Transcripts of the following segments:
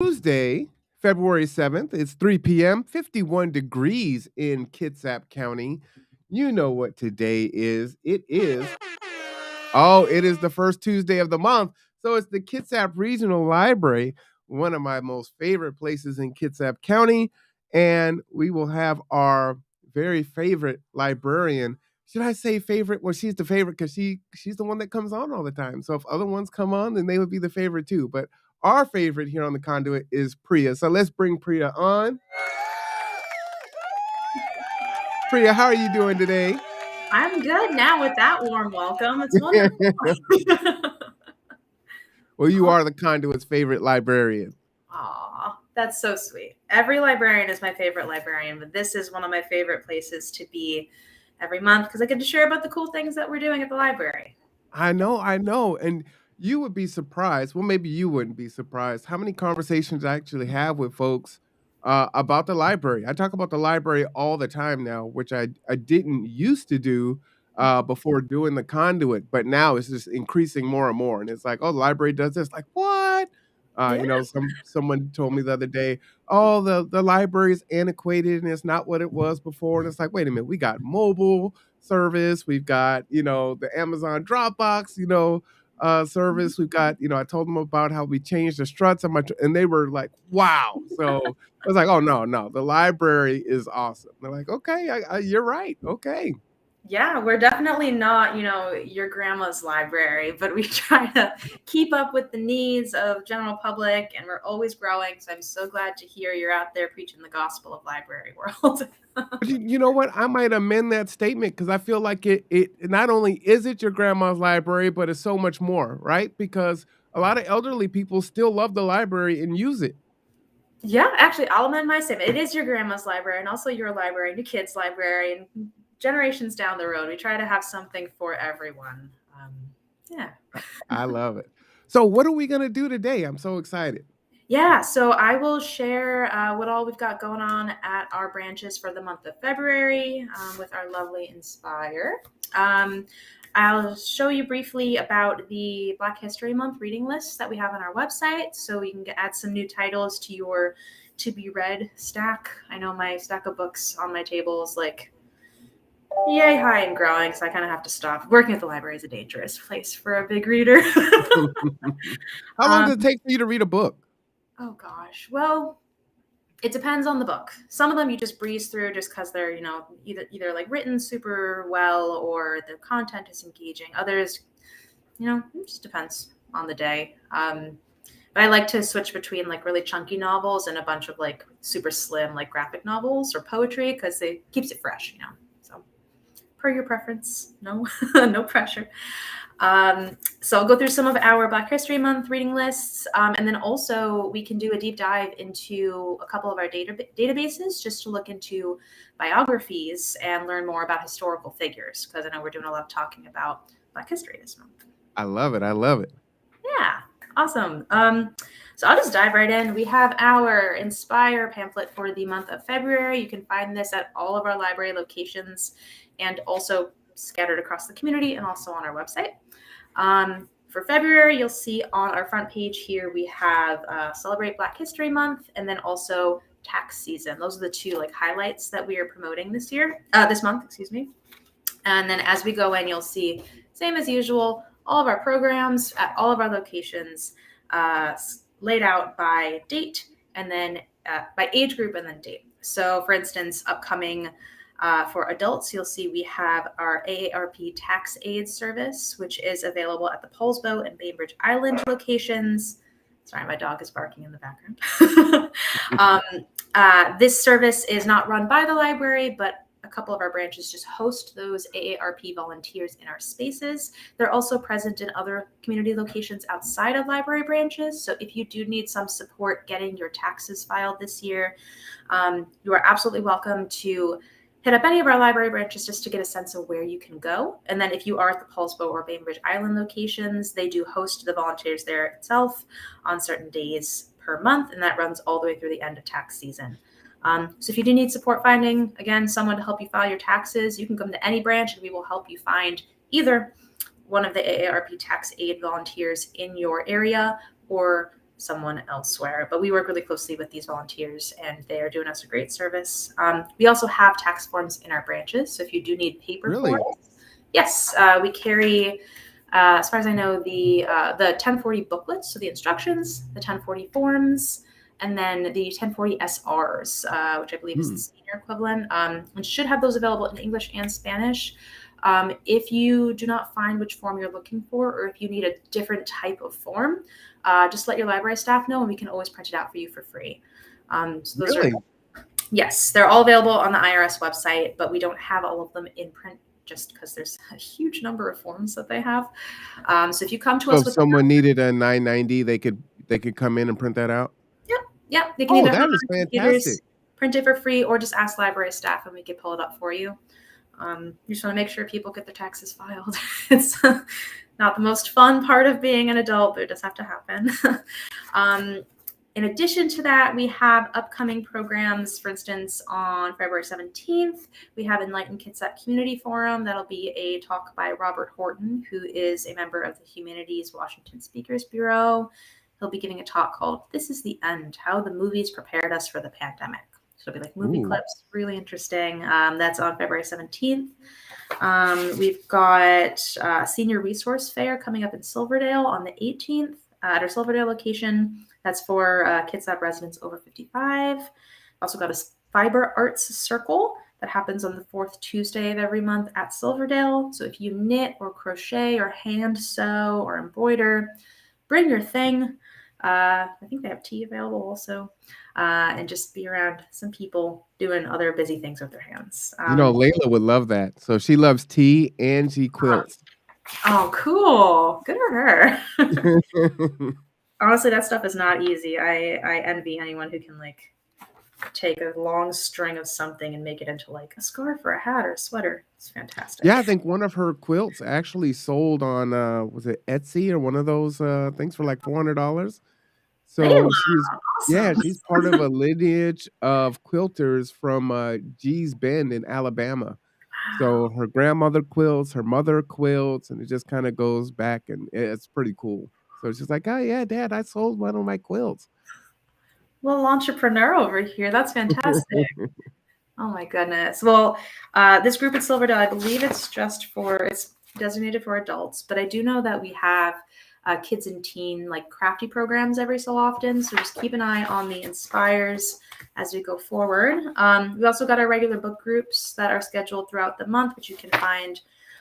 Tuesday, February 7th. It's 3 p.m., 51 degrees in Kitsap County. You know what today is. It is the first Tuesday of the month. So it's the Kitsap Regional Library, one of my most favorite places in Kitsap County. And we will have our very favorite librarian. Should I say favorite? Well, she's the favorite because she's the one that comes on all the time. So if other ones come on, then they would be the favorite too. But our favorite here on the conduit is Priya. So let's bring Priya on. Priya, how are you doing today? I'm good now with that warm welcome. It's wonderful. Well, you are the conduit's favorite librarian. Aw, that's so sweet. Every librarian is my favorite librarian, but this is one of my favorite places to be every month because I get to share about the cool things that we're doing at the library. I know. And you would be surprised. Well, maybe you wouldn't be surprised how many conversations I actually have with folks about the library. I talk about the library all the time now, which I didn't used to do before doing the conduit, but now it's just increasing more and more. And it's like, oh, the library does this. Like, what? Yeah. Someone told me the other day, oh, the library is antiquated and it's not what it was before. And it's like, wait a minute, we got mobile service. We've got, the Amazon Dropbox, service. We've got, I told them about how we changed the struts on and they were like, wow. So I was like, oh, no, the library is awesome. They're like, okay, you're right. Okay. Yeah, we're definitely not, your grandma's library, but we try to keep up with the needs of general public and we're always growing. So I'm so glad to hear you're out there preaching the gospel of library world. But you know what? I might amend that statement because I feel like it not only is it your grandma's library, but it's so much more, right? Because a lot of elderly people still love the library and use it. Yeah, actually, I'll amend my statement. It is your grandma's library and also your library and your kid's library. And generations down the road, we try to have something for everyone. Yeah. I love it. So what are we going to do today? I'm so excited. Yeah, so I will share what all we've got going on at our branches for the month of February with our lovely Inspire. I'll show you briefly about the Black History Month reading list that we have on our website, so you can add some new titles to your to be read stack. I know my stack of books on my table is like yay high and growing, so I kind of have to stop. Working at the library is a dangerous place for a big reader. How long does it take for you to read a book? Oh gosh, well, it depends on the book. Some of them you just breeze through just because they're, either like written super well or the content is engaging. Others, it just depends on the day. But I like to switch between like really chunky novels and a bunch of like super slim like graphic novels or poetry because it keeps it fresh, So per your preference, no, no pressure. So I'll go through some of our Black History Month reading lists, and then also we can do a deep dive into a couple of our databases just to look into biographies and learn more about historical figures, because I know we're doing a lot of talking about Black history this month. I love it. I love it. Yeah, awesome. So I'll just dive right in. We have our Inspire pamphlet for the month of February. You can find this at all of our library locations and also scattered across the community and also on our website. For February, you'll see on our front page here, we have Celebrate Black History Month and then also tax season. Those are the two highlights that we are promoting this month, excuse me. And then as we go in, you'll see, same as usual, all of our programs at all of our locations laid out by date and then by age group and then date. So for instance, upcoming for adults, you'll see we have our AARP tax aid service, which is available at the Paulsbo and Bainbridge Island locations. Sorry, my dog is barking in the background. This service is not run by the library, but a couple of our branches just host those AARP volunteers in our spaces. They're also present in other community locations outside of library branches. So if you do need some support getting your taxes filed this year, you are absolutely welcome to hit up any of our library branches just to get a sense of where you can go. And then if you are at the Paulsbo or Bainbridge Island locations, they do host the volunteers there itself on certain days per month, and that runs all the way through the end of tax season. So if you do need support finding, again, someone to help you file your taxes, you can come to any branch and we will help you find either one of the AARP tax aid volunteers in your area or someone elsewhere. But we work really closely with these volunteers, and they are doing us a great service. We also have tax forms in our branches, so if you do need paper Really? forms, yes, we carry. As far as I know, the 1040 booklets, so the instructions, the 1040 forms, and then the 1040 SRs, which I believe is the Hmm. senior equivalent, and should have those available in English and Spanish. If you do not find which form you're looking for, or if you need a different type of form, just let your library staff know, and we can always print it out for you for free. So those are, Really? yes, they're all available on the IRS website, but we don't have all of them in print just because there's a huge number of forms that they have. So if you come to So us if with, someone needed a 990, they could come in and print that out? yeah, they can Oh, either have that it is on computers, fantastic. print it for free, or just ask library staff and we can pull it up for you. You just want to make sure people get their taxes filed. It's not the most fun part of being an adult, but it does have to happen. In addition to that, we have upcoming programs. For instance, on February 17th, we have Enlightened Kitsap Community Forum. That'll be a talk by Robert Horton, who is a member of the Humanities Washington Speakers Bureau. He'll be giving a talk called "This is the End: How the Movies Prepared Us for the Pandemic." So it'll be like movie Ooh. clips, really interesting. That's on February 17th. We've got Senior Resource Fair coming up in Silverdale on the 18th at our Silverdale location. That's for Kitsap residents over 55. Also got a Fiber Arts Circle that happens on the fourth Tuesday of every month at Silverdale. So if you knit or crochet or hand sew or embroider, bring your thing. I think they have tea available also, and just be around some people doing other busy things with their hands. You know, Layla would love that. So she loves tea and she quilts. Oh, cool. Good for her. Honestly, that stuff is not easy. I envy anyone who can like take a long string of something and make it into like a scarf or a hat or a sweater. It's fantastic. Yeah, I think one of her quilts actually sold on, was it Etsy or one of those, things for like $400? So Layla, she's yeah, awesome. she's part of a lineage of quilters from, Gee's Bend in Alabama. So Wow. her grandmother quilts, her mother quilts, and it just kinda goes back, and it's pretty cool. So she's like, "Oh, yeah, dad, I sold one of my quilts." Little entrepreneur over here. That's fantastic. Oh my goodness. Well, this group at Silverdale, I believe it's designated for adults, but I do know that we have kids and teen like crafty programs every so often. So just keep an eye on the Inspires as we go forward. We also got our regular book groups that are scheduled throughout the month, which you can find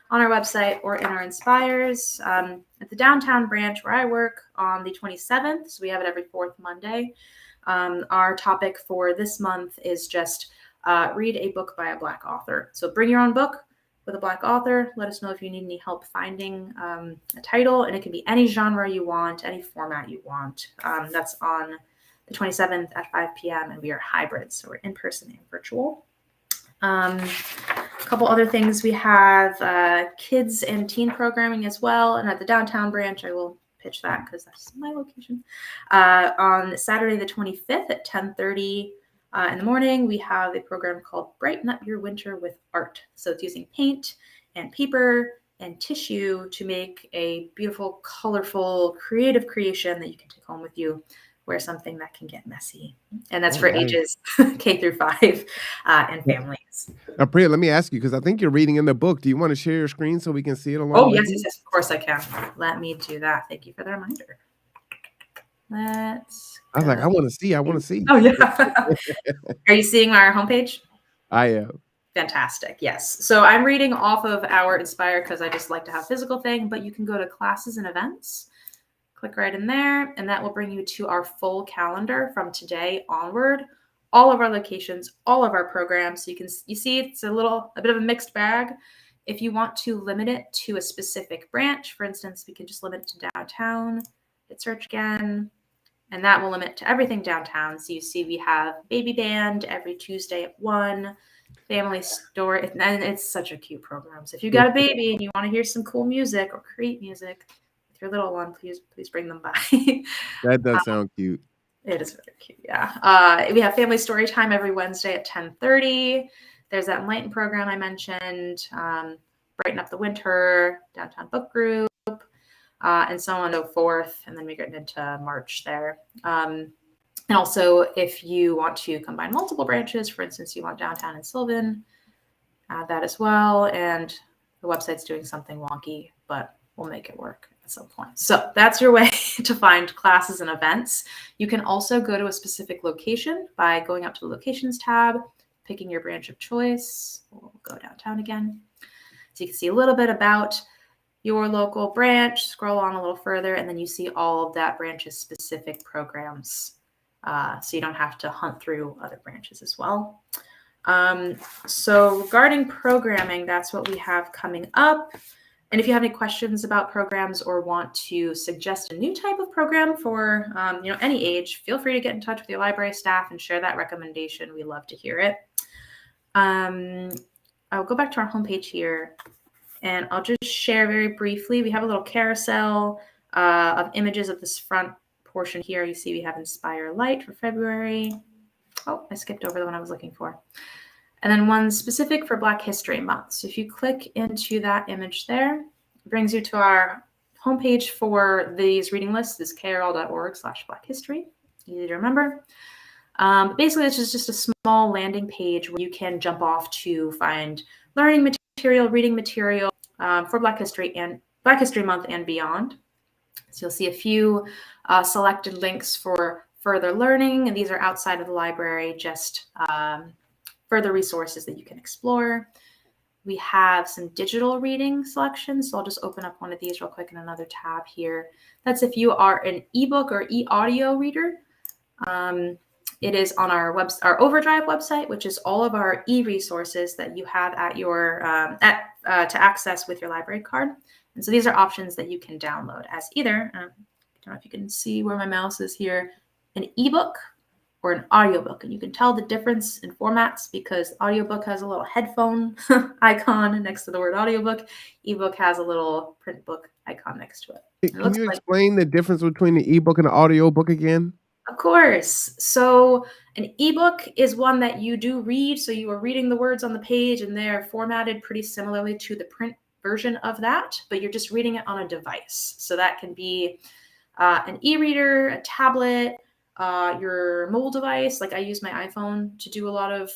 on our website or in our Inspires. At the downtown branch where I work on the 27th, so we have it every fourth Monday. Our topic for this month is just read a book by a Black author. So bring your own book with a Black author. Let us know if you need any help finding a title, and it can be any genre you want, any format you want. That's on the 27th at 5 p.m., and we are hybrid, so we're in person and virtual. A couple other things. We have kids and teen programming as well, and at the downtown branch, I will pitch that because that's my location. On Saturday the 25th at 10:30 in the morning, we have a program called Brighten Up Your Winter with Art. So it's using paint and paper and tissue to make a beautiful, colorful, creative creation that you can take home with you. Wear something that can get messy. And that's Oh, for nice. ages K through 5 and Yeah. families. Now, Priya, let me ask you, because I think you're reading in the book. Do you wanna share your screen so we can see it along Oh, with yes, yes, you? yes, of course I can. Let me do that. Thank you for the reminder. Let's I was like, go. I wanna see." Oh, yeah. Are you seeing our homepage? I am. Fantastic. Yes. So I'm reading off of our Inspire because I just like to have physical thing, but you can go to classes and events, click right in there, and that will bring you to our full calendar from today onward. All of our locations, all of our programs. So you see it's a bit of a mixed bag. If you want to limit it to a specific branch, for instance, we can just limit it to downtown, hit search again, and that will limit to everything downtown. So you see we have Baby Band every Tuesday at 1, Family Story, and it's such a cute program. So if you got a baby and you want to hear some cool music or create music with your little one, please bring them by. That does sound cute. It is really cute, yeah. We have Family Story Time every Wednesday at 10:30. There's that Enlighten program I mentioned, Brighten Up the Winter, Downtown Book Group. and so on and so forth. And then we get into March there. And also, if you want to combine multiple branches, for instance, you want downtown and Sylvan, add that as well. And the website's doing something wonky, but we'll make it work at some point. So that's your way to find classes and events. You can also go to a specific location by going up to the Locations tab, picking your branch of choice. We'll go downtown again. So you can see a little bit about your local branch, scroll on a little further, and then you see all of that branch's specific programs. So you don't have to hunt through other branches as well. So regarding programming, that's what we have coming up. And if you have any questions about programs or want to suggest a new type of program for any age, feel free to get in touch with your library staff and share that recommendation. We love to hear it. I'll go back to our homepage here, and I'll just share very briefly. We have a little carousel of images of this front portion here. You see we have Inspire Light for February. Oh, I skipped over the one I was looking for. And then one specific for Black History Month. So if you click into that image there, it brings you to our homepage for these reading lists. This is krl.org/Black History. Easy to remember. Basically, it's just a small landing page where you can jump off to find learning material, reading material for Black History Month and beyond. So you'll see a few selected links for further learning, and these are outside of the library, just further resources that you can explore. We have some digital reading selections, so I'll just open up one of these real quick in another tab here. That's if you are an ebook or e-audio reader. It is on our Overdrive website, which is all of our e-resources that you have at your to access with your library card. And so these are options that you can download as either, I don't know if you can see where my mouse is here, an ebook or an audiobook. And you can tell the difference in formats because audiobook has a little headphone icon next to the word audiobook. Ebook has a little print book icon next to it. Can you explain the difference between the ebook and the audiobook again? Of course. So an ebook is one that you do read. So you are reading the words on the page and they're formatted pretty similarly to the print version of that, but you're just reading it on a device. So that can be an e-reader, a tablet, your mobile device. Like I use my iPhone to do a lot of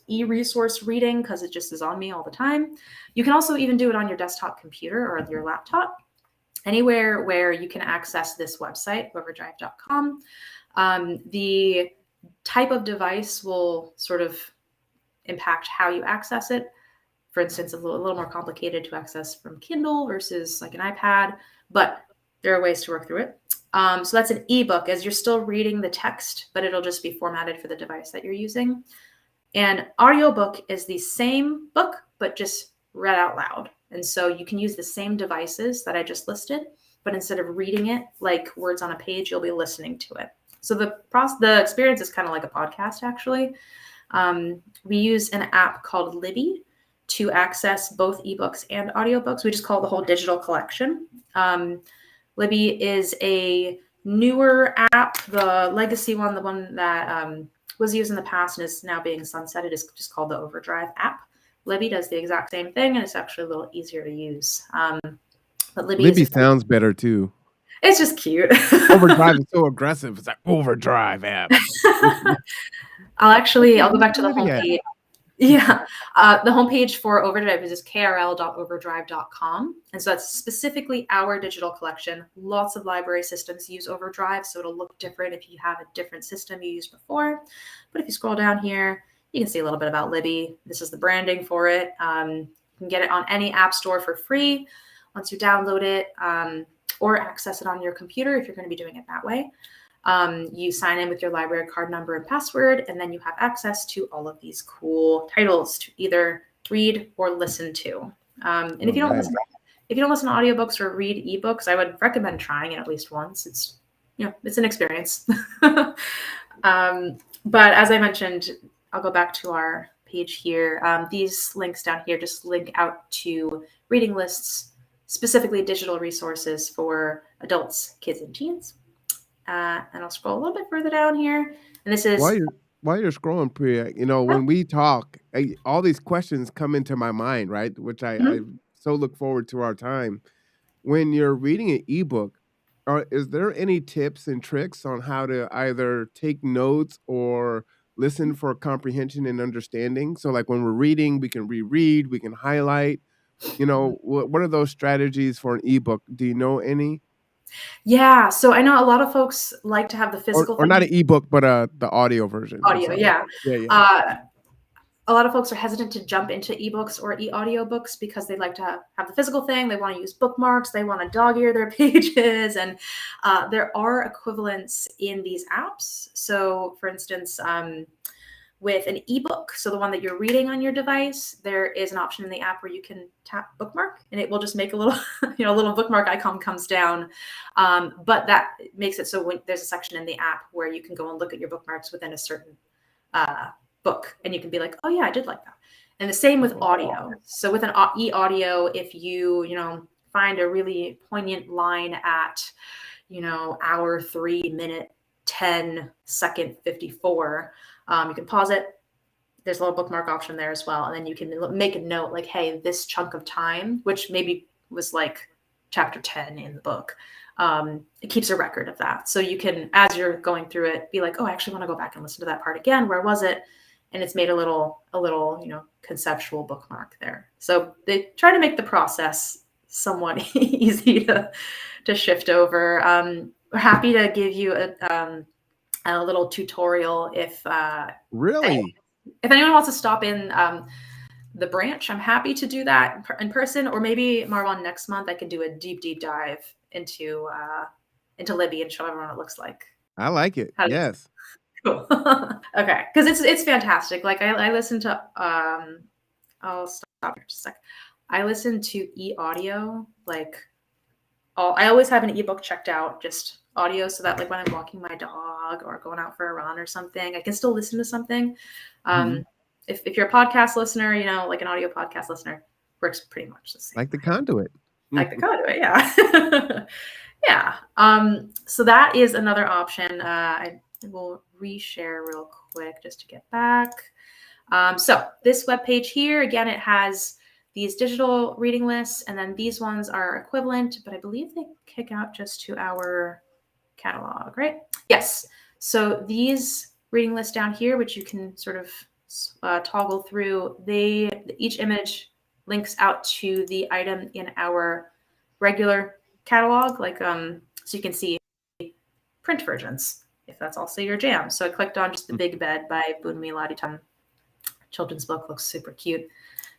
e-resource reading because it just is on me all the time. You can also even do it on your desktop computer or your laptop. Anywhere where you can access this website, overdrive.com. The type of device will sort of impact how you access it. For instance, a little more complicated to access from Kindle versus like an iPad, but there are ways to work through it. So that's an ebook, as you're still reading the text, but it'll just be formatted for the device that you're using. And audiobook is the same book, but just read out loud. And so you can use the same devices that I just listed, but instead of reading it like words on a page, you'll be listening to it. So the experience is kind of like a podcast, actually. We use an app called Libby to access both ebooks and audiobooks. We just call it the whole digital collection. Libby is a newer app. The legacy one, the one that was used in the past and is now being sunsetted, is just called the Overdrive app. Libby does the exact same thing, and it's actually a little easier to use. But Libby sounds better too. It's just cute. Overdrive is so aggressive. It's like Overdrive app. I'll go back to the homepage. Yeah. The homepage for Overdrive is just krl.overdrive.com. And so that's specifically our digital collection. Lots of library systems use Overdrive, so it'll look different if you have a different system you used before. But if you scroll down here, you can see a little bit about Libby. This is the branding for it. You can get it on any app store for free once you download it, or access it on your computer if you're going to be doing it that way. You sign in with your library card number and password, and then you have access to all of these cool titles to either read or listen to. And if you don't listen to audiobooks or read ebooks, I would recommend trying it at least once. It's an experience. But as I mentioned, I'll go back to our page here. These links down here just link out to reading lists, specifically digital resources for adults, kids, and teens. And I'll scroll a little bit further down here. And this is while you're scrolling, Priya. When we talk, all these questions come into my mind, right? Which I so look forward to our time. when you're reading an ebook, is there any tips and tricks on how to either take notes or listen for comprehension and understanding? So, like when we're reading, we can reread, we can highlight. What are those strategies for an ebook? Do you know any? Yeah, so I know a lot of folks like to have the Or, physical or not an thing, ebook, but the audio version. I'm audio. sorry. Yeah. Yeah, yeah. Uh, a lot of folks are hesitant to jump into ebooks or e-audiobooks because they like to have the physical thing. They want to use bookmarks. They want to dog-ear their pages. And there are equivalents in these apps. So, for instance, with an ebook, so the one that you're reading on your device, there is an option in the app where you can tap bookmark, and it will just make a little, a little bookmark icon comes down. But that makes it so when there's a section in the app where you can go and look at your bookmarks within a certain book, and you can be like, oh yeah, I did like that. And the same with audio. So with an e-audio, if you find a really poignant line at hour 3 minute 10 second 54, you can pause it. There's a little bookmark option there as well, and then you can make a note like, hey, this chunk of time, which maybe was like chapter 10 in the book, it keeps a record of that. So you can, as you're going through it, be like, oh, I actually want to go back and listen to that part again. Where was it? And it's made a little conceptual bookmark there. So they try to make the process somewhat easy to shift over. We're happy to give you a little tutorial if Really? anyone wants to stop in the branch. I'm happy to do that in person, or maybe Marwan, next month I can do a deep dive into Libby and show everyone what it looks like. I like it. Yes. Cool. Okay, because it's fantastic. Like I listen to I'll stop here just a sec. I listen to e-audio like I always have an ebook checked out, just audio, so that like when I'm walking my dog or going out for a run or something, I can still listen to something. Mhm. If you're a podcast listener, like an audio podcast listener, works pretty much the same. Like the conduit. Like the conduit, yeah. Yeah. So that is another option. I will reshare real quick just to get back. So this webpage here, again, it has these digital reading lists, and then these ones are equivalent, but I believe they kick out just to our catalog, right? Yes. So these reading lists down here, which you can sort of toggle through, each image links out to the item in our regular catalog, like so you can see print versions if that's also your jam. So I clicked on just The Big Bed by Bunmi Laditam. Children's book, looks super cute.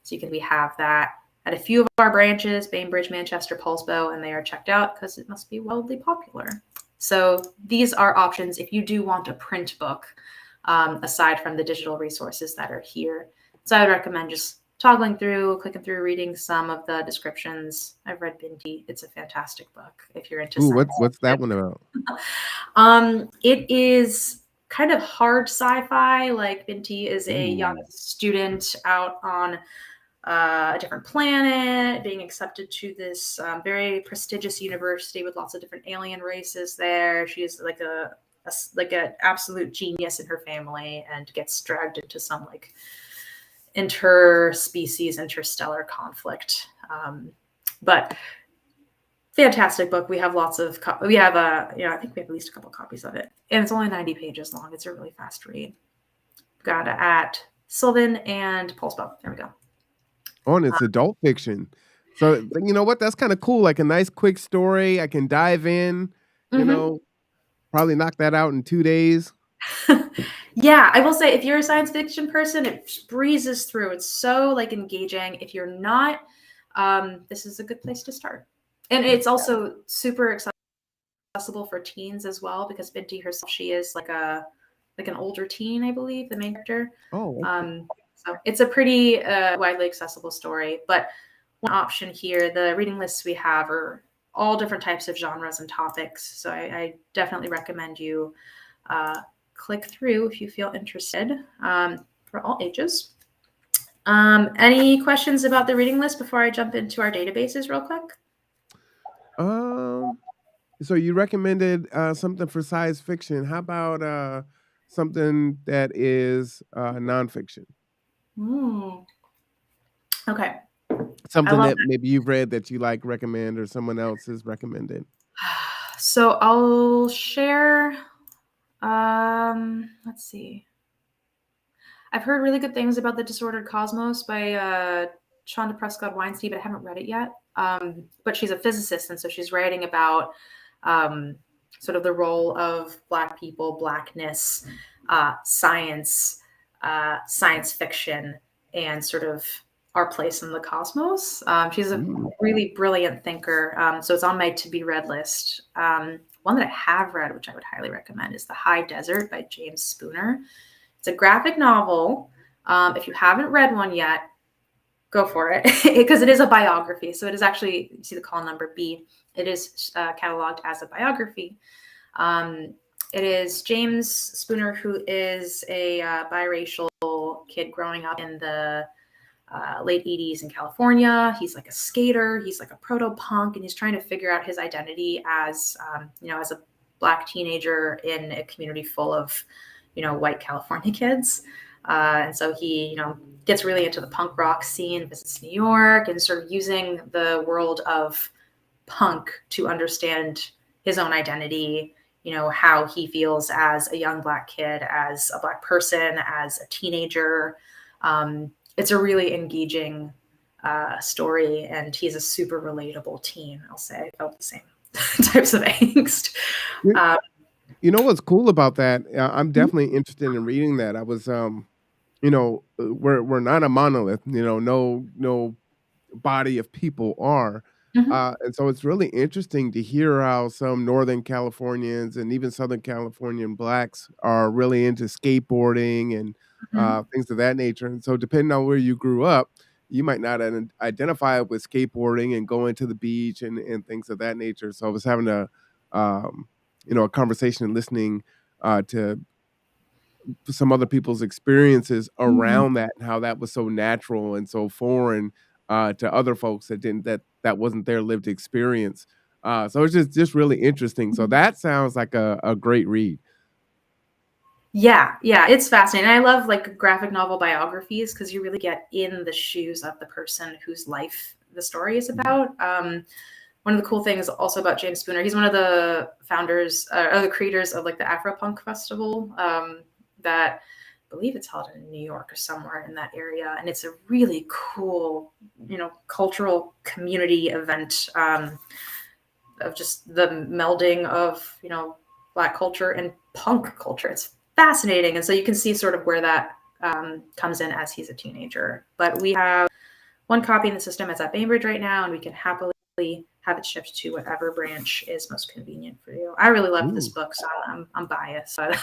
So we have that at a few of our branches, Bainbridge, Manchester, Paulsbo, and they are checked out because it must be wildly popular. So these are options if you do want a print book, aside from the digital resources that are here. So I would recommend just toggling through, clicking through, reading some of the descriptions. I've read Binti. It's a fantastic book if you're into Ooh, science. what's that one about? It is kind of hard sci-fi. Like Binti is a young student out on a different planet, being accepted to this very prestigious university with lots of different alien races there. She's like an absolute genius in her family and gets dragged into some like interspecies, interstellar conflict. But fantastic book. We have lots of I think we have at least a couple copies of it, and it's only 90 pages long. It's a really fast read. Got it at Sylvan and Pulsebo. There we go. Oh, and it's adult fiction. So you know what? That's kind of cool. Like a nice quick story. I can dive in. Probably knock that out in 2 days. Yeah, I will say if you're a science fiction person, it breezes through. It's so like engaging. If you're not, this is a good place to start. And it's also super accessible for teens as well, because Binti herself, she is like an older teen, I believe, the main character. Oh. So it's a pretty widely accessible story. But one option here, the reading lists we have are all different types of genres and topics. So I definitely recommend you click through if you feel interested, for all ages. Any questions about the reading list before I jump into our databases real quick? So you recommended something for science fiction. How about something that is nonfiction? Okay. I Something love that maybe you've read that you like recommend or someone else has recommended? that. So I'll share. Let's see. I've heard really good things about The Disordered Cosmos by Shonda Prescott Weinstein, but I haven't read it yet. But she's a physicist, and so she's writing about um, sort of the role of Black people, Blackness, science, science fiction, and sort of our place in the cosmos. She's a Mm. really brilliant thinker. So it's on my to be read list. One that I have read, which I would highly recommend, is The High Desert by James Spooner. It's a graphic novel. If you haven't read one yet, go for it because it is a biography. So it is actually, you see the call number B, it is cataloged as a biography. Um, it is James Spooner, who is a biracial kid growing up in the late 80s in California. He's like a skater, he's like a proto punk, and he's trying to figure out his identity as, as a Black teenager in a community full of, white California kids. And so he, gets really into the punk rock scene, visits New York, and sort of using the world of punk to understand his own identity, how he feels as a young Black kid, as a Black person, as a teenager. It's a really engaging story, and he's a super relatable teen. I'll say I felt the same types of angst. You Uh, you know what's cool about that? I'm definitely interested in reading that. I was, we're not a monolith. No body of people are. mhm, And so it's really interesting to hear how some Northern Californians and even Southern Californian Blacks are really into skateboarding and mhm. things of that nature. And so, depending on where you grew up, you might not identify with skateboarding and going to the beach and things of that nature. So, I was having um, a conversation and listening to some other people's experiences Mhm. around that and how that was so natural and so foreign to other folks that didn't that wasn't their lived experience. So it's just really interesting. So that sounds like a great read. Yeah, yeah, it's fascinating. I love like graphic novel biographies because you really get in the shoes of the person whose life the story is Mhm. about. One of the cool things also about James Spooner, he's one of the founders or the creators of like the Afropunk Festival that I believe it's held in New York or somewhere in that area, and it's a really cool, cultural community event of just the melding of Black culture and punk culture. It's fascinating, and so you can see sort of where that comes in as he's a teenager. But we have one copy in the system as at Bainbridge right now, and we can happily have it shipped to whatever branch is most convenient for you. I really loved this Ooh. book, so I'm biased, but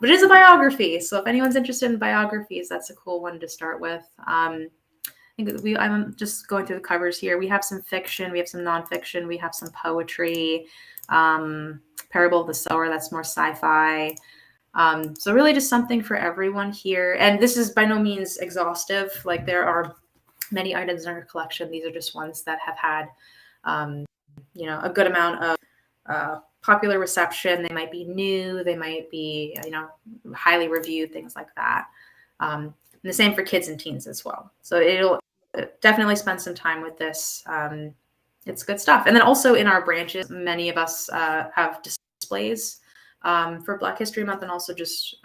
it is a biography. So if anyone's interested in biographies, that's a cool one to start with. I'm just going through the covers here. We have some fiction, we have some nonfiction, we have some poetry. Parable of the Sower, that's more sci-fi. So really just something for everyone here. And this is by no means exhaustive. Like there are many items in our collection. These are just ones that have had, a good amount of popular reception. They might be new. They might be, highly reviewed, things like that. And the same for kids and teens as well. So it'll definitely spend some time with this. It's good stuff. And then also in our branches, many of us have displays for Black History Month, and also just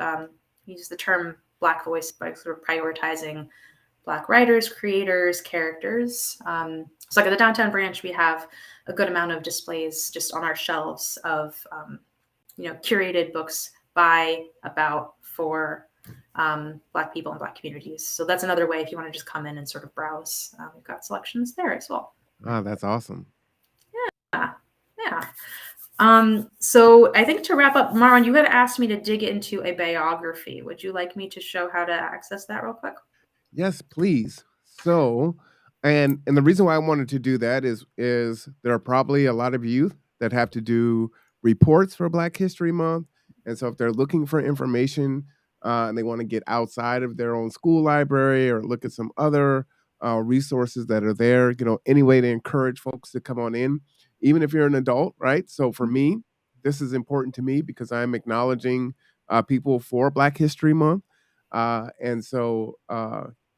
use the term Black voice by sort of prioritizing Black writers, creators, characters. So like at the downtown branch, we have a good amount of displays just on our shelves of curated books by, about, for Black people and Black communities. So that's another way if you want to just come in and sort of browse. We've got selections there as well. That's awesome. Yeah, yeah. So I think to wrap up, Marwan, you had asked me to dig into a biography. Would you like me to show how to access that real quick? Yes, please. So, and the reason why I wanted to do that is there are probably a lot of youth that have to do reports for Black History Month, and so if they're looking for information and they want to get outside of their own school library or look at some other resources that are there, any way to encourage folks to come on in, even if you're an adult, right? So for me, this is important to me because I'm acknowledging people for Black History Month, and so.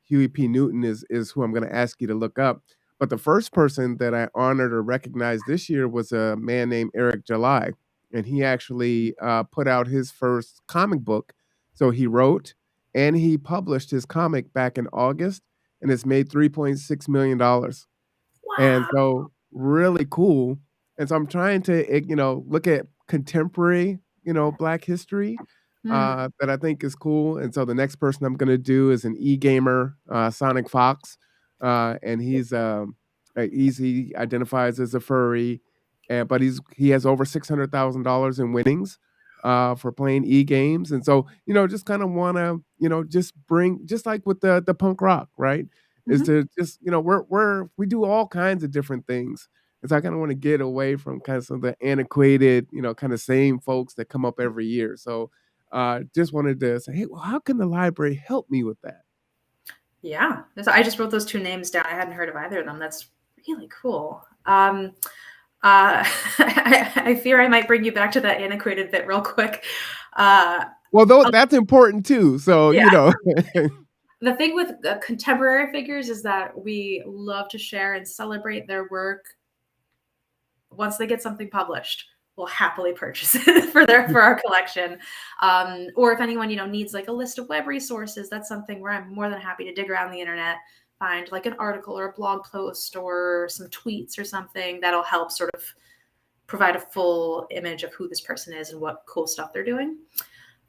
Huey P. Newton is who I'm going to ask you to look up. But the first person that I honored or recognized this year was a man named Eric July, and he actually put out his first comic book. So he wrote and he published his comic back in August, and it's made $3.6 million. And Wow. so really cool. And so I'm trying to, look at contemporary, Black history Hmm. that I think is cool. And so the next person I'm going to do is an e-gamer, Sonic Fox. And he identifies as a furry, but he has over $600,000 in winnings for playing e-games. And so, just kind of want to, just bring, just like with the punk rock, right? Is Hmm. to just, we do all kinds of different things. And so I kind of want to get away from kind of some of the antiquated, kind of same folks that come up every year. So just wanted to say, hey, well, how can the library help me with that? Yeah. I just wrote those two names down. I hadn't heard of either of them. That's really cool. I fear I might bring you back to that antiquated bit real quick. Well, though Oh, that's important too. So, yeah. The thing with contemporary figures is that we love to share and celebrate their work. Once they get something published, we'll happily purchase it for our collection. Or if anyone needs like a list of web resources, that's something where I'm more than happy to dig around the internet, find like an article or a blog post or some tweets or something that'll help sort of provide a full image of who this person is and what cool stuff they're doing.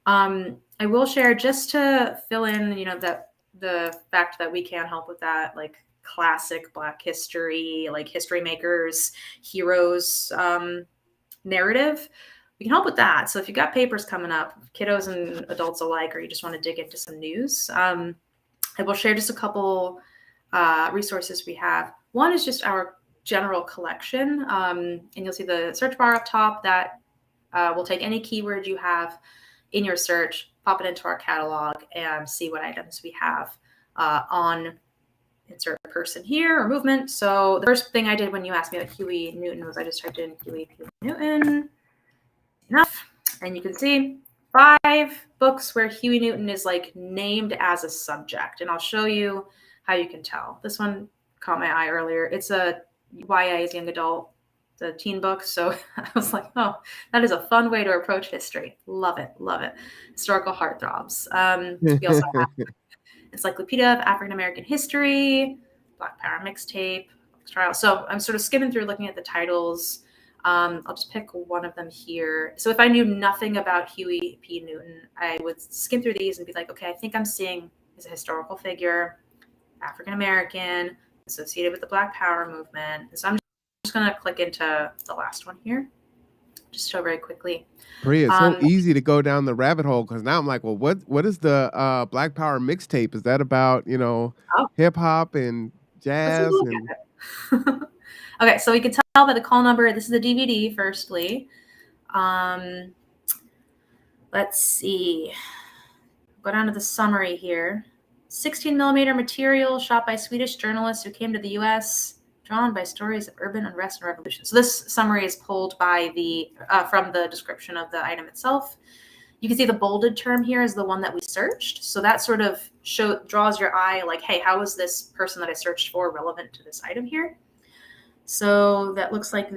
I will share just to fill in, that the fact that we can help with that, like classic Black history, like history makers, heroes narrative. We can help with that. So if you've got papers coming up, kiddos and adults alike, or you just want to dig into some news, I will share just a couple resources we have. One is just our general collection, and you'll see the search bar up top that will take any keyword you have in your search, pop it into our catalog, and see what items we have on insert person here or movement. So the first thing I did when you asked me about Huey Newton was I just typed in Huey P. Newton. Enough. And you can see 5 books where Huey Newton is like named as a subject. And I'll show you how you can tell. This one caught my eye earlier. It's a YA, young adult, the teen book. So I was like, oh, that is a fun way to approach history. Love it. Love it. Historical heartthrobs. We also have Encyclopedia of African American History, Black Power mixtape, trial. So I'm sort of skimming through looking at the titles. I'll just pick one of them here. So if I knew nothing about Huey P. Newton, I would skim through these and be like, okay, I think I'm seeing as a historical figure, African American, associated with the Black Power movement. So I'm just going to click into the last one here, just show very quickly. Priya, it's so easy to go down the rabbit hole because now I'm like, well, what is the Black Power mixtape? Is that about, Oh, hip hop and let's take a jazz look and at it. Okay, so we can tell by the call number, this is the DVD, firstly. Let's see. Go down to the summary here. 16 millimeter material shot by Swedish journalists who came to the US, drawn by stories of urban unrest and revolution. So this summary is pulled by from the description of the item itself. You can see the bolded term here is the one that we searched. So that sort of draws your eye like, hey, how is this person that I searched for relevant to this item here? So that looks like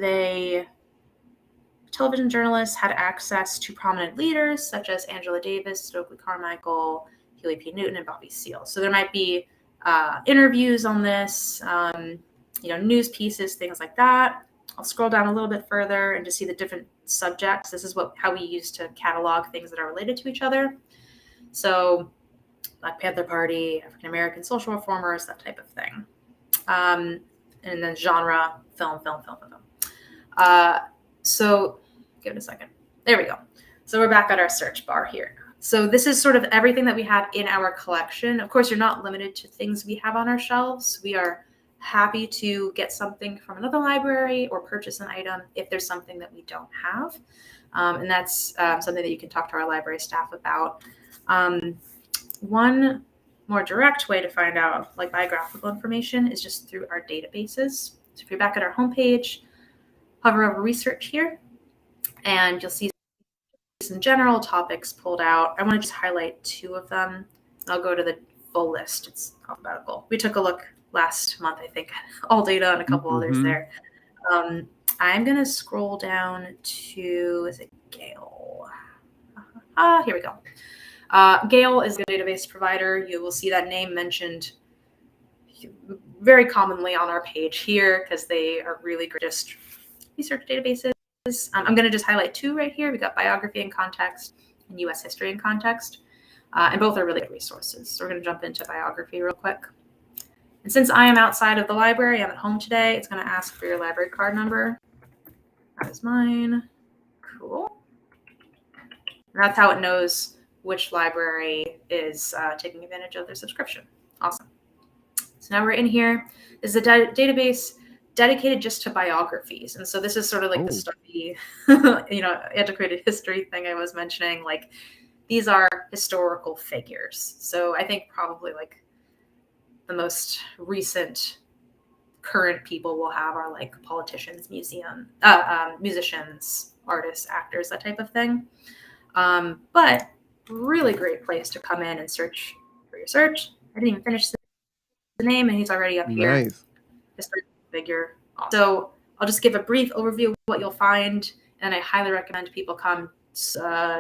television journalists had access to prominent leaders such as Angela Davis, Stokely Carmichael, Huey P. Newton, and Bobby Seale. So there might be interviews on this, news pieces, things like that. I'll scroll down a little bit further and just see the different subjects. This is how we use to catalog things that are related to each other. So Black Panther Party, African American social reformers, that type of thing. And then genre, film. So give it a second. There we go. So we're back at our search bar here. So this is sort of everything that we have in our collection. Of course, you're not limited to things we have on our shelves. We are happy to get something from another library or purchase an item if there's something that we don't have. And that's something that you can talk to our library staff about. One more direct way to find out like biographical information is just through our databases. So if you're back at our homepage, hover over research here, and you'll see some general topics pulled out. I want to just highlight 2 of them. I'll go to the full list. It's alphabetical. We took a look last month, I think, all data and a couple others there. I'm going to scroll down to, is it Gale? Here we go. Gale is a database provider. You will see that name mentioned very commonly on our page here because they are really great just research databases. I'm going to just highlight two right here. We got biography and context and U.S. history and context, and both are really good resources. So we're going to jump into biography real quick. And since I am outside of the library, I'm at home today, it's going to ask for your library card number. That is mine. Cool. And that's how it knows which library is taking advantage of their subscription. Awesome. So now we're in here. This is a database dedicated just to biographies. And so this is sort of like the stuffy, antiquated history thing I was mentioning. Like, these are historical figures. So I think probably like the most recent current people we'll have are like politicians, musicians, artists, actors, that type of thing. But really great place to come in and search for your search. I didn't even finish the name, and he's already up here. Nice. Historical figure. So I'll just give a brief overview of what you'll find, and I highly recommend people come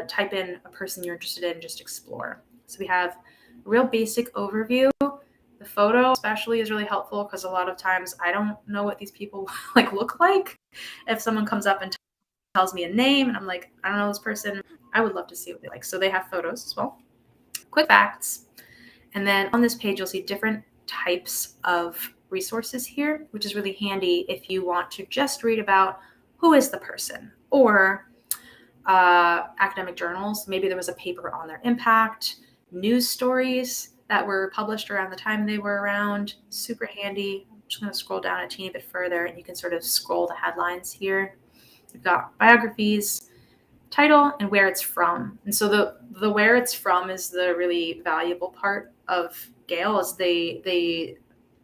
type in a person you're interested in, just explore. So we have a real basic overview. The photo especially is really helpful because a lot of times I don't know what these people look like. If someone comes up and tells me a name and I'm like, I don't know this person, I would love to see what they like. So they have photos as well. Quick facts. And then on this page, you'll see different types of resources here, which is really handy if you want to just read about who is the person, or academic journals. Maybe there was a paper on their impact, news stories that were published around the time they were around. Super handy. I'm just going to scroll down a teeny bit further and you can sort of scroll the headlines here. We've got biographies, title, and where it's from. And so the where it's from is the really valuable part of Gale, is they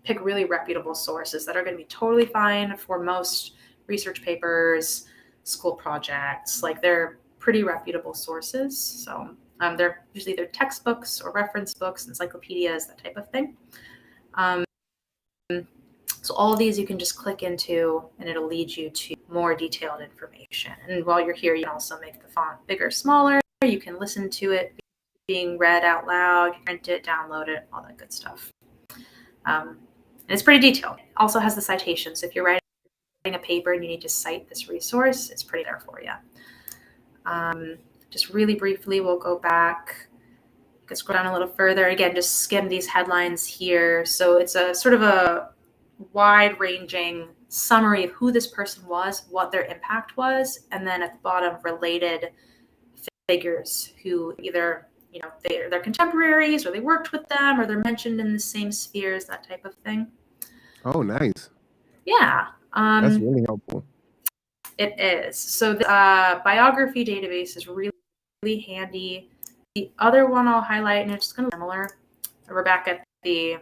pick really reputable sources that are going to be totally fine for most research papers, school projects. Like, they're pretty reputable sources. So they're usually their textbooks or reference books, encyclopedias, that type of thing. So all of these you can just click into and it'll lead you to more detailed information. And while you're here, you can also make the font bigger, smaller. You can listen to it being read out loud, print it, download it, all that good stuff. And it's pretty detailed. It also has the citations. So if you're writing a paper and you need to cite this resource, it's pretty there for you. Just really briefly, we'll go back. You can scroll down a little further. Again, just skim these headlines here. So it's a sort of a wide-ranging summary of who this person was, what their impact was, and then at the bottom, related figures who either, they're contemporaries, or they worked with them, or they're mentioned in the same spheres, that type of thing. Oh, nice. Yeah. That's really helpful. It is. So the biography database is really, really handy. The other one I'll highlight, and it's going to be similar. We're back at the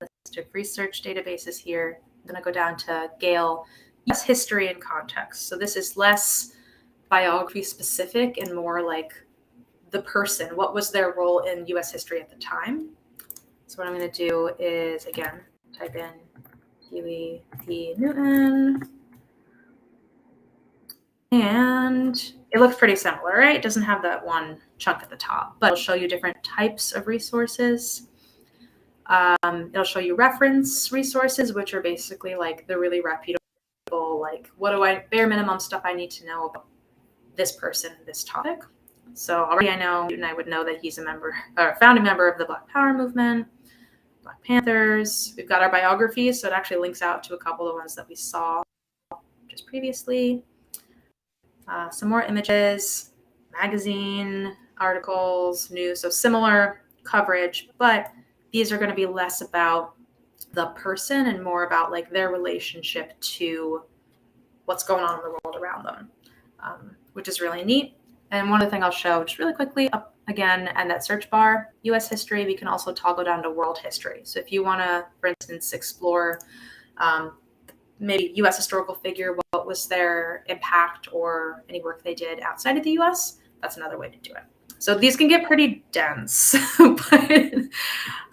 list of research databases here. I'm going to go down to Gale, U.S. history and context. So this is less biography specific and more like the person. What was their role in U.S. history at the time? So what I'm going to do is, again, type in Huey P. Newton. And it looks pretty similar, right? It doesn't have that one chunk at the top, but it'll show you different types of resources. It'll show you reference resources, which are basically like the really reputable, like, what do I, bare minimum stuff I need to know about this person, this topic. So already I know, and I would know that he's a member, or founding member of the Black Power movement, Black Panthers. We've got our biographies, so it actually links out to a couple of ones that we saw just previously. Some more images, magazine, articles, news, so similar coverage, but these are going to be less about the person and more about like their relationship to what's going on in the world around them, which is really neat. And one other thing I'll show just really quickly, up again, and that search bar, U.S. history, we can also toggle down to world history. So if you want to, for instance, explore maybe U.S. historical figure, what was their impact or any work they did outside of the U.S., that's another way to do it. So these can get pretty dense, but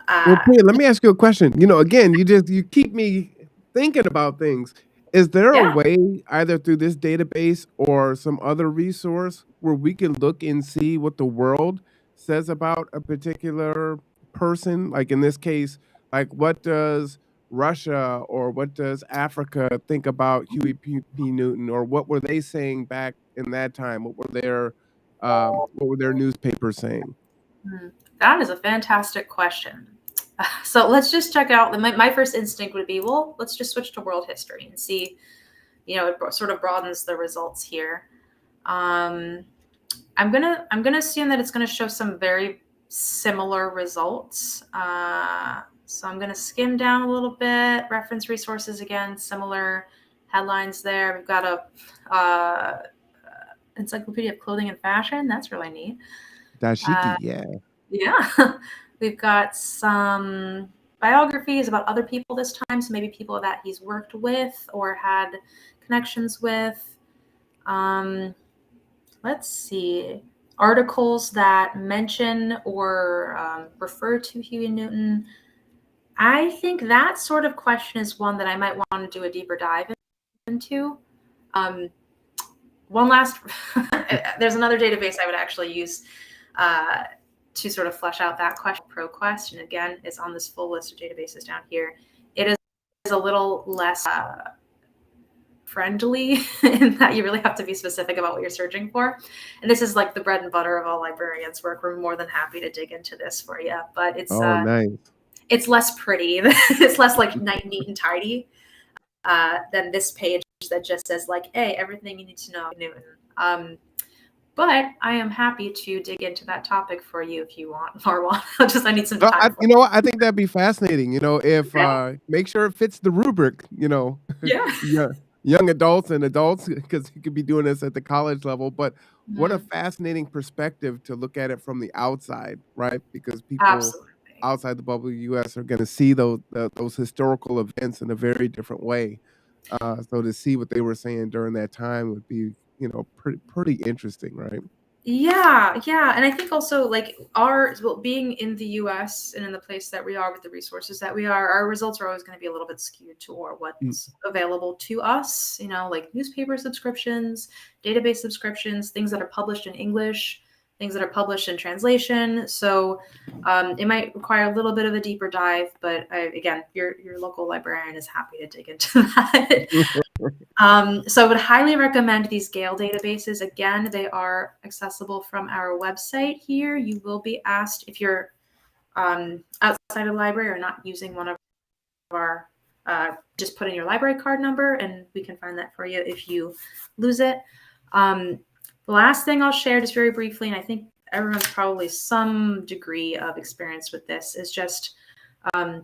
Well, uh, Priya, let me ask you a question. Again, you keep me thinking about things. Is there a yeah. way, either through this database or some other resource, where we can look and see what the world says about a particular person? Like in this case, like what does Russia or what does Africa think about Huey P. Newton, or what were they saying back in that time? What were their newspapers saying? Hmm. That is a fantastic question. So let's just check out. My first instinct would be, well, let's just switch to world history and see. It sort of broadens the results here. Um, I'm gonna assume that it's gonna show some very similar results. So I'm gonna skim down a little bit. Reference resources again, similar headlines there. We've got a encyclopedia of clothing and fashion. That's really neat. Uh, Dashiki, yeah. yeah, we've got some biographies about other people this time. So maybe people that he's worked with or had connections with. Um, let's see, articles that mention or refer to Huey Newton. I think that sort of question is one that I might want to do a deeper dive into. Um, one last, there's another database I would actually use uh, to sort of flesh out that question. ProQuest, and again, it's on this full list of databases down here. It is a little less friendly in that you really have to be specific about what you're searching for. And this is like the bread and butter of all librarians' work. We're more than happy to dig into this for you, but Oh, nice. it's less pretty. It's less like neat and tidy than this page that just says like, hey, everything you need to know, Newton. But I am happy to dig into that topic for you if you want, Marwan. I need some No, time for you know what? I think that'd be fascinating. If it. make sure it fits the rubric. Yeah. young adults and adults, because you could be doing this at the college level. But what a Mm, fascinating perspective to look at it from the outside, right? Because people absolutely. outside the bubble U.S. are going to see those historical events in a very different way. So to see what they were saying during that time would be, pretty interesting, right? Yeah, and I think also like being in the U.S. and in the place that we are with the resources that we are, our results are always going to be a little bit skewed toward Mm. what's available to us. Like newspaper subscriptions, database subscriptions, things that are published in English, things that are published in translation. So it might require a little bit of a deeper dive, but again, your local librarian is happy to dig into that. So I would highly recommend these Gale databases. Again, they are accessible from our website here. You will be asked if you're outside of the library or not using one of our, just put in your library card number and we can find that for you if you lose it. The last thing I'll share just very briefly, and I think everyone's probably some degree of experience with this, is just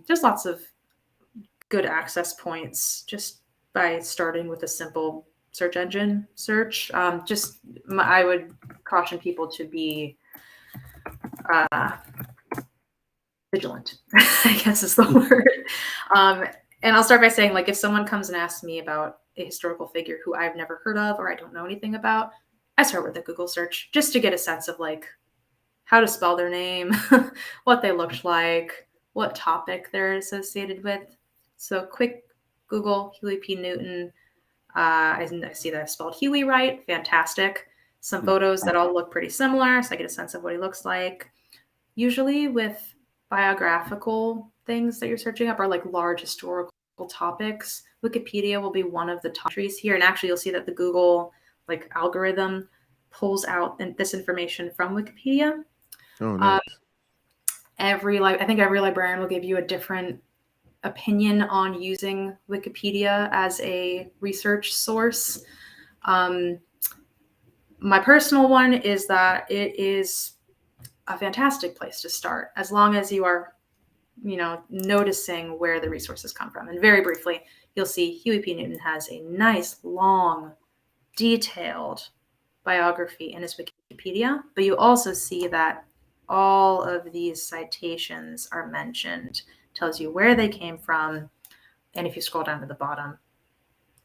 there's lots of good access points just by starting with a simple search engine search. I would caution people to be uh, vigilant, I guess is the word. And I'll start by saying, like, if someone comes and asks me about a historical figure who I've never heard of or I don't know anything about, I start with a Google search just to get a sense of like how to spell their name, what they looked like, what topic they're associated with. So quick Google Huey P. Newton. I see that I spelled Huey right. Fantastic. Some photos that all look pretty similar, so I get a sense of what he looks like. Usually with biographical things that you're searching up are like large historical topics. Wikipedia will be one of the top entries here. And actually you'll see that the Google like algorithm pulls out this information from Wikipedia. Oh, Uh, nice. I think every librarian will give you a different opinion on using Wikipedia as a research source. My personal one is that it is a fantastic place to start as long as you are, noticing where the resources come from. And very briefly, you'll see Huey P. Newton has a nice, long, detailed biography in his Wikipedia, but you also see that all of these citations are mentioned, tells you where they came from. And if you scroll down to the bottom,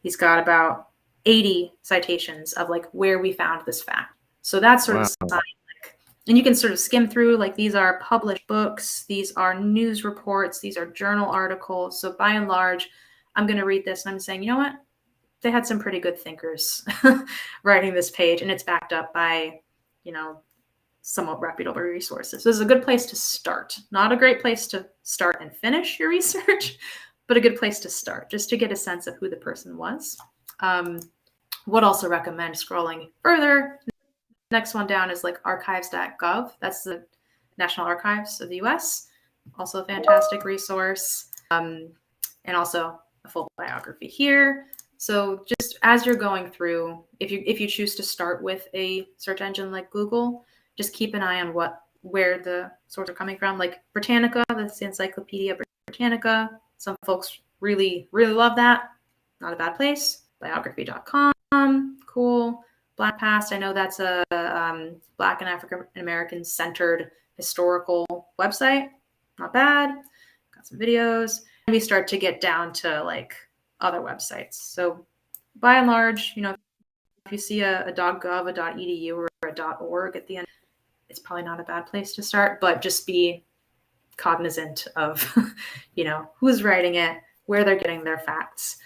he's got about 80 citations of like where we found this fact. So that's sort of Wow. a sign, like, and you can sort of skim through, like, these are published books, these are news reports, these are journal articles. So by and large, I'm going to read this and I'm saying, you know what? They had some pretty good thinkers writing this page, and it's backed up by, you know, somewhat reputable resources. So this is a good place to start. Not a great place to start and finish your research, but a good place to start, just to get a sense of who the person was. Would also recommend scrolling further. Next one down is like archives.gov. That's the National Archives of the US. Also a fantastic resource. And also a full biography here. So just as you're going through, if you choose to start with a search engine like Google, just keep an eye on where the sources are coming from. Like Britannica, that's the Encyclopedia Britannica. Some folks really, really love that. Not a bad place. Biography.com, cool. Black Past, I know that's a Black and African American centered historical website. Not bad. Got some videos. And we start to get down to like other websites. So by and large, you know, if you see a .gov, a .edu, or a .org at the end, it's probably not a bad place to start, but just be cognizant of, you know, who's writing it, where they're getting their facts.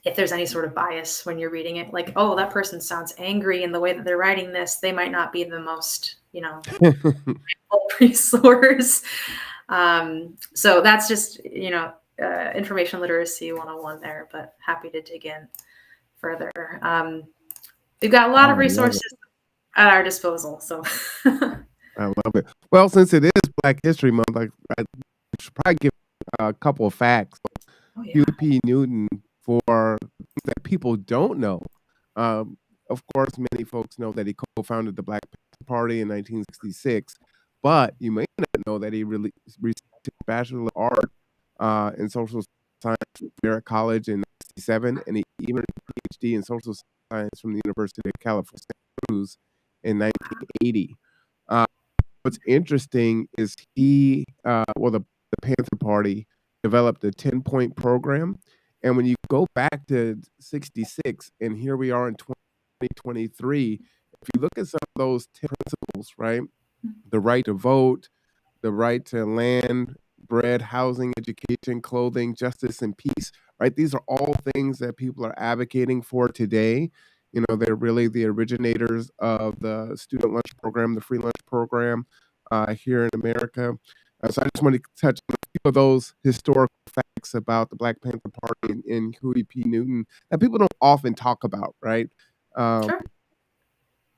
If there's any sort of bias when you're reading it, like, oh, that person sounds angry in the way that they're writing this, they might not be the most, you know, resource. So that's just, you know, information literacy 101 there, but happy to dig in further. We've got a lot of resources at our disposal. So I love it. Well, since it is Black History Month, I should probably give a couple of facts. oh, yeah. Huey P. Newton, for things that people don't know. Of course, many folks know that he co-founded the Black Panther Party in 1966, but you may not know that he really received a Bachelor of Art in Social Science from Merritt College in 1967, and he even earned a PhD in Social Science from the University of California, Santa Cruz, in 1980. What's interesting is the Panther Party developed a 10-point program. And when you go back to 66, and here we are in 2023, if you look at some of those 10 principles, right? The right to vote, the right to land, bread, housing, education, clothing, justice, and peace, right? These are all things that people are advocating for today. You know, they're really the originators of the student lunch program, the free lunch program here in America. So I just want to touch on a few of those historical facts about the Black Panther Party and Huey P. Newton that people don't often talk about, right? Sure.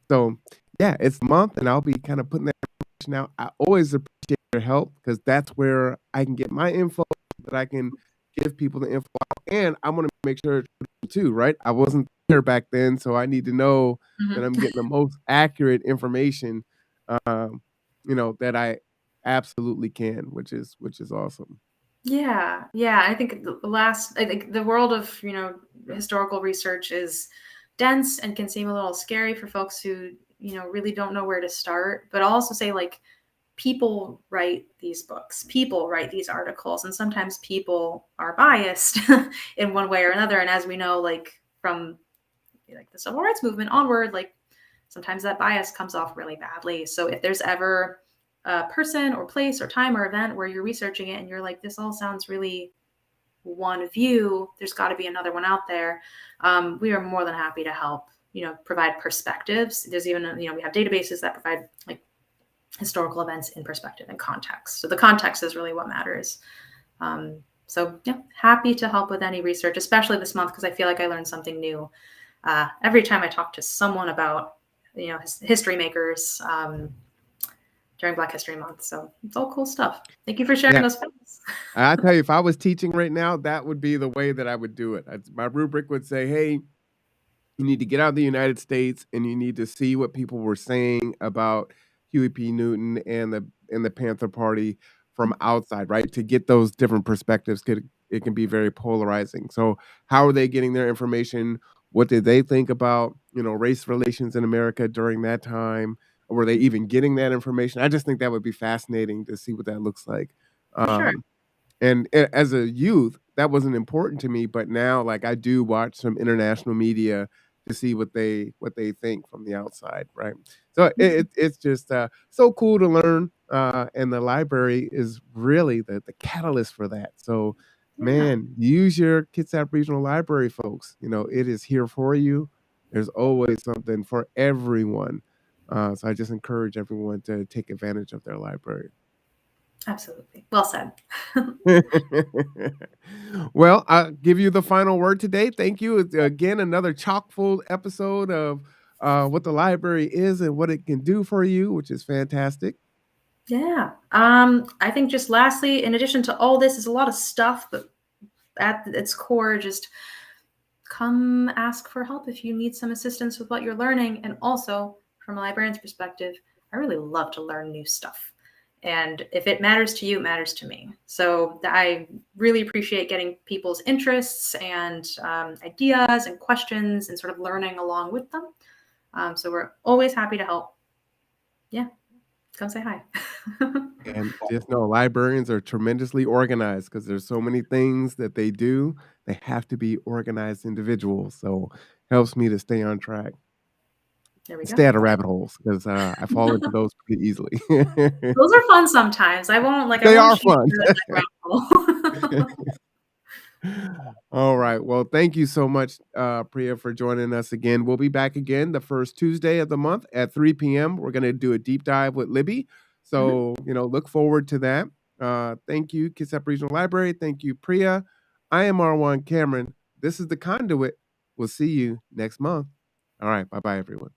So, yeah, it's a month, and I'll be kind of putting that information out. I always appreciate your help because that's where I can get my info, that I can give people the info out. And I want to make sure too, right? I wasn't there back then, so I need to know that I'm getting the most accurate information, you know, that I absolutely can, which is awesome. Yeah, yeah. I think I think the world of, you know, historical research is dense and can seem a little scary for folks who, you know, really don't know where to start. But I'll also say, like, people write these books, people write these articles, and sometimes people are biased in one way or another. And as we know, like from like the civil rights movement onward, like sometimes that bias comes off really badly. So if there's ever a person or place or time or event where you're researching it and you're like, this all sounds really one view, there's got to be another one out there. We are more than happy to help, you know, provide perspectives. There's even, you know, we have databases that provide like historical events in perspective and context. So the context is really what matters. So yeah, happy to help with any research, especially this month, because I feel like I learned something new every time I talk to someone about, you know, history makers during Black History Month. So it's all cool stuff. Thank you for sharing those facts. I tell you, if I was teaching right now, that would be the way that I would do it. My rubric would say, hey, you need to get out of the United States and you need to see what people were saying about Huey P. Newton and the Panther Party from outside, right? To get those different perspectives, it can be very polarizing. So how are they getting their information? What did they think about, you know, race relations in America during that time? Or were they even getting that information? I just think that would be fascinating to see what that looks like. Sure. And as a youth, that wasn't important to me, but now, like, I do watch some international media to see what they think from the outside, right? So it's just so cool to learn, and the library is really the catalyst for that. So, Yeah, man, use your Kitsap Regional Library, folks. You know, it is here for you. There's always something for everyone. So I just encourage everyone to take advantage of their library. absolutely. Well said. Well, I'll give you the final word today. Thank you. It's, again, another chock full episode of what the library is and what it can do for you, which is fantastic. Yeah. I think just lastly, in addition to all this, is a lot of stuff, but at its core, just come ask for help if you need some assistance with what you're learning. And also, from a librarian's perspective, I really love to learn new stuff. And if it matters to you, it matters to me. So I really appreciate getting people's interests and ideas and questions and sort of learning along with them. So we're always happy to help. Yeah, come say hi. And just know librarians are tremendously organized because there's so many things that they do. They have to be organized individuals. So helps me to stay on track There we and go. stay out of rabbit holes because I fall into those pretty easily. Those are fun sometimes. I They won't are shame fun. you in that rabbit hole. All right. Well, thank you so much, Priya, for joining us again. We'll be back again the first Tuesday of the month at 3 p.m. We're going to do a deep dive with Libby. Mhm. So, you know, look forward to that. Thank you, Kitsap Regional Library. Thank you, Priya. I am R1 Cameron. This is The Conduit. We'll see you next month. All right. Bye bye, everyone.